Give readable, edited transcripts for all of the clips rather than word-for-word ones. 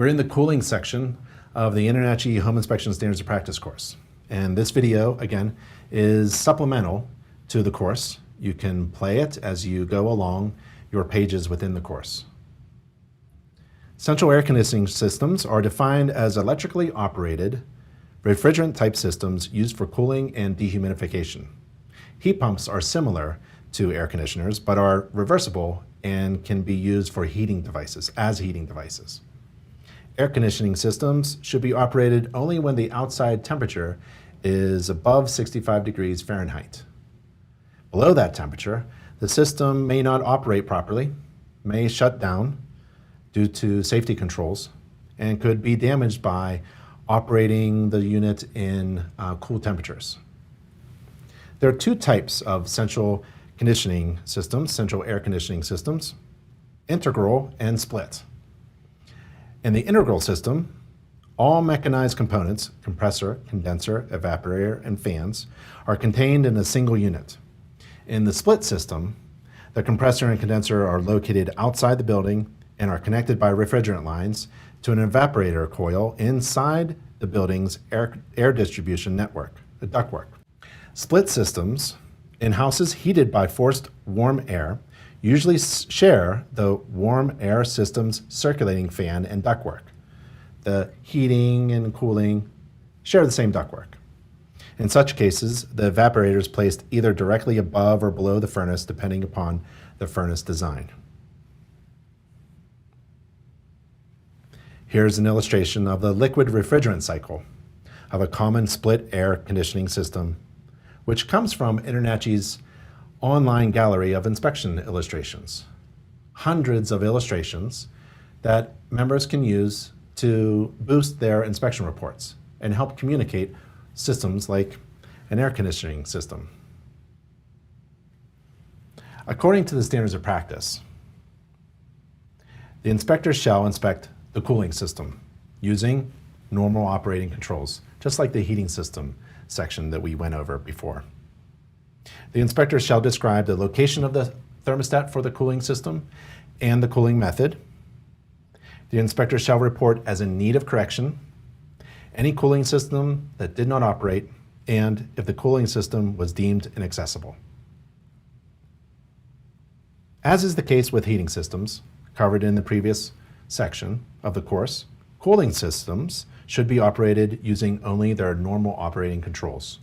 We're in the cooling section of the InterNACHI Home Inspection Standards of Practice course. And this video, again, is supplemental to the course. You can play it as you go along your pages within the course. Central air conditioning systems are defined as electrically operated refrigerant-type systems used for cooling and dehumidification. Heat pumps are similar to air conditioners, but are reversible and can be used for heating devices, as heating devices. Air conditioning systems should be operated only when the outside temperature is above 65 degrees Fahrenheit. Below that temperature, the system may not operate properly, may shut down due to safety controls, and could be damaged by operating the unit in cool temperatures. There are two types of central conditioning systems, central air conditioning systems, integral and split. In the integral system, all mechanized components, compressor, condenser, evaporator, and fans, are contained in a single unit. In the split system, the compressor and condenser are located outside the building and are connected by refrigerant lines to an evaporator coil inside the building's air distribution network, the ductwork. Split systems in houses heated by forced warm air usually share the warm air system's circulating fan and ductwork. The heating and cooling share the same ductwork. In such cases, the evaporator is placed either directly above or below the furnace, depending upon the furnace design. Here's an illustration of the liquid refrigerant cycle of a common split air conditioning system, which comes from InterNACHI's online gallery of inspection illustrations. Hundreds of illustrations that members can use to boost their inspection reports and help communicate systems like an air conditioning system. According to the standards of practice, the inspector shall inspect the cooling system using normal operating controls, just like the heating system section that we went over before. The inspector shall describe the location of the thermostat for the cooling system and the cooling method. The inspector shall report as in need of correction any cooling system that did not operate and if the cooling system was deemed inaccessible. As is the case with heating systems, covered in the previous section of the course, cooling systems should be operated using only their normal operating controls.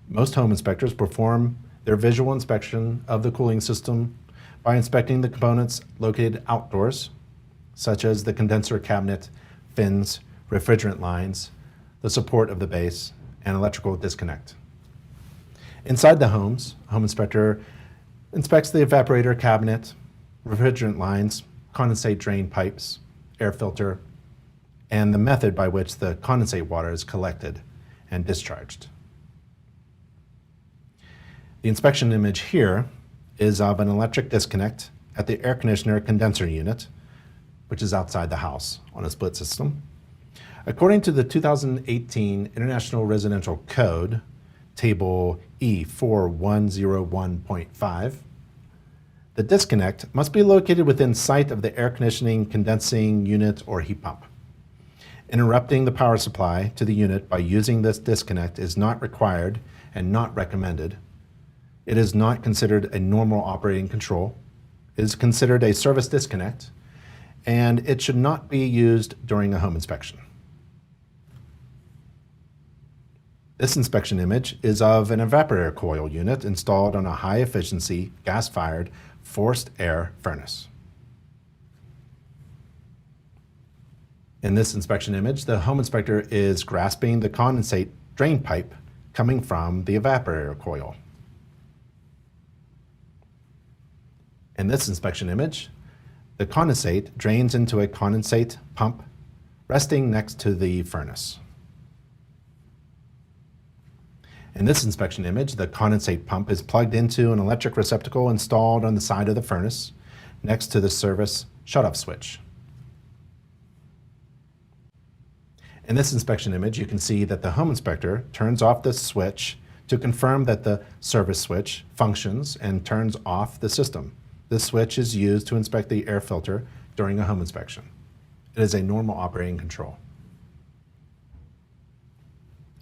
Most home inspectors perform their visual inspection of the cooling system by inspecting the components located outdoors, such as the condenser cabinet, fins, refrigerant lines, the support of the base, and electrical disconnect. Inside the homes, a home inspector inspects the evaporator cabinet, refrigerant lines, condensate drain pipes, air filter, and the method by which the condensate water is collected and discharged. The inspection image here is of an electric disconnect at the air conditioner condenser unit, which is outside the house on a split system. According to the 2018 International Residential Code, Table E4101.5, the disconnect must be located within sight of the air conditioning condensing unit or heat pump. Interrupting the power supply to the unit by using this disconnect is not required and not recommended. It is not considered a normal operating control. It is considered a service disconnect, and it should not be used during a home inspection. This inspection image is of an evaporator coil unit installed on a high-efficiency, gas-fired, forced air furnace. In this inspection image, the home inspector is grasping the condensate drain pipe coming from the evaporator coil. In this inspection image, the condensate drains into a condensate pump resting next to the furnace. In this inspection image, the condensate pump is plugged into an electric receptacle installed on the side of the furnace next to the service shutoff switch. In this inspection image, you can see that the home inspector turns off the switch to confirm that the service switch functions and turns off the system. This switch is used to inspect the air filter during a home inspection. It is a normal operating control.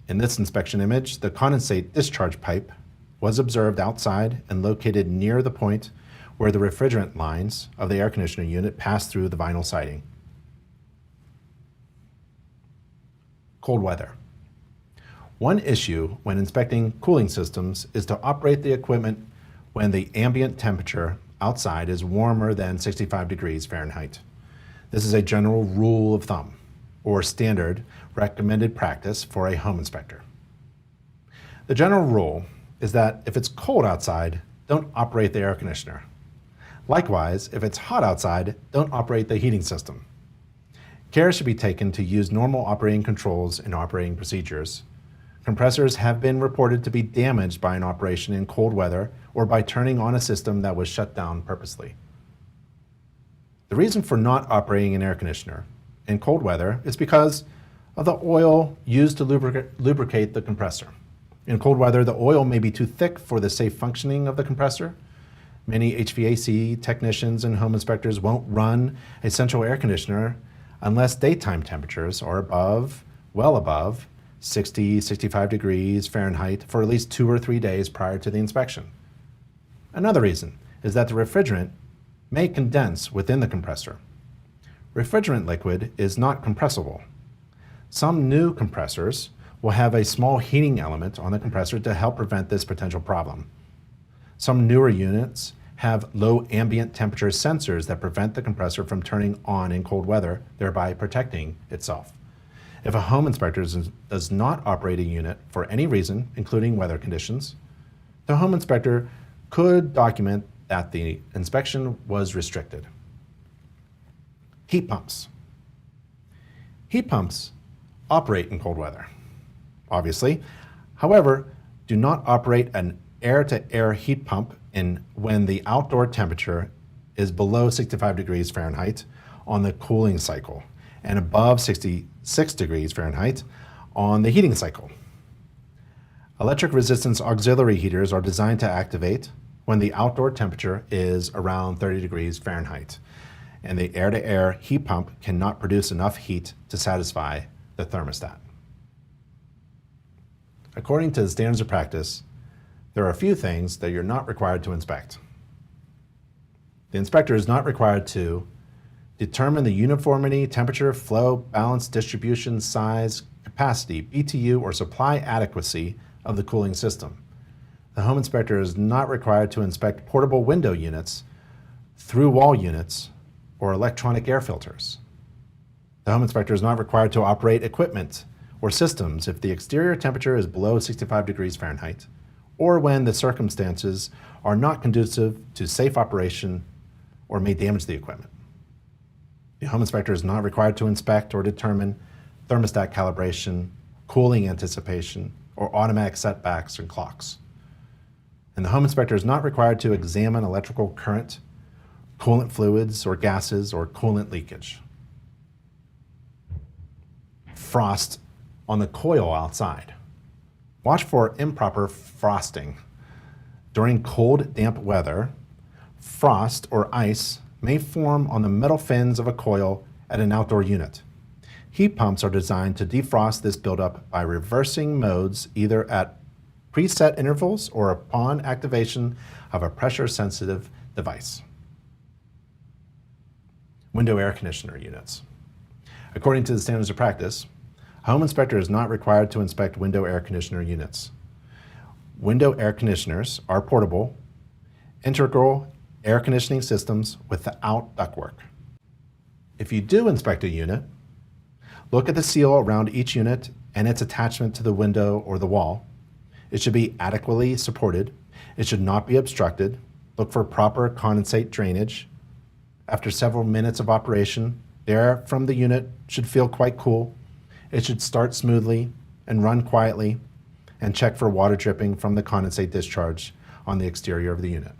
In this inspection image, the condensate discharge pipe was observed outside and located near the point where the refrigerant lines of the air conditioner unit pass through the vinyl siding. Cold weather. One issue when inspecting cooling systems is to operate the equipment when the ambient temperature outside is warmer than 65 degrees Fahrenheit. This is a general rule of thumb, or standard recommended practice for a home inspector. The general rule is that if it's cold outside, don't operate the air conditioner. Likewise, if it's hot outside, don't operate the heating system. Care should be taken to use normal operating controls and operating procedures. Compressors have been reported to be damaged by an operation in cold weather or by turning on a system that was shut down purposely. The reason for not operating an air conditioner in cold weather is because of the oil used to lubricate the compressor. In cold weather, the oil may be too thick for the safe functioning of the compressor. Many HVAC technicians and home inspectors won't run a central air conditioner unless daytime temperatures are well above 60, 65 degrees Fahrenheit for at least 2 or 3 days prior to the inspection. Another reason is that the refrigerant may condense within the compressor. Refrigerant liquid is not compressible. Some new compressors will have a small heating element on the compressor to help prevent this potential problem. Some newer units have low ambient temperature sensors that prevent the compressor from turning on in cold weather, thereby protecting itself. If a home inspector does not operate a unit for any reason, including weather conditions, the home inspector could document that the inspection was restricted. Heat pumps. Heat pumps operate in cold weather, obviously. However, do not operate an air-to-air heat pump when the outdoor temperature is below 65 degrees Fahrenheit on the cooling cycle and above 66 degrees Fahrenheit on the heating cycle. Electric resistance auxiliary heaters are designed to activate when the outdoor temperature is around 30 degrees Fahrenheit, and the air-to-air heat pump cannot produce enough heat to satisfy the thermostat. According to the standards of practice, there are a few things that you're not required to inspect. The inspector is not required to determine the uniformity, temperature, flow, balance, distribution, size, capacity, BTU, or supply adequacy of the cooling system. The home inspector is not required to inspect portable window units, through-wall units, or electronic air filters. The home inspector is not required to operate equipment or systems if the exterior temperature is below 65 degrees Fahrenheit, or when the circumstances are not conducive to safe operation or may damage the equipment. The home inspector is not required to inspect or determine thermostat calibration, cooling anticipation, or automatic setbacks and clocks. And the home inspector is not required to examine electrical current, coolant fluids or gases, or coolant leakage. Frost on the coil outside. Watch for improper frosting. During cold, damp weather, frost or ice may form on the metal fins of a coil at an outdoor unit. Heat pumps are designed to defrost this buildup by reversing modes either at preset intervals or upon activation of a pressure-sensitive device. Window air conditioner units. According to the standards of practice, a home inspector is not required to inspect window air conditioner units. Window air conditioners are portable, integral air conditioning systems without ductwork. If you do inspect a unit, look at the seal around each unit and its attachment to the window or the wall. It should be adequately supported. It should not be obstructed. Look for proper condensate drainage. After several minutes of operation, the air from the unit should feel quite cool. It should start smoothly and run quietly, and check for water dripping from the condensate discharge on the exterior of the unit.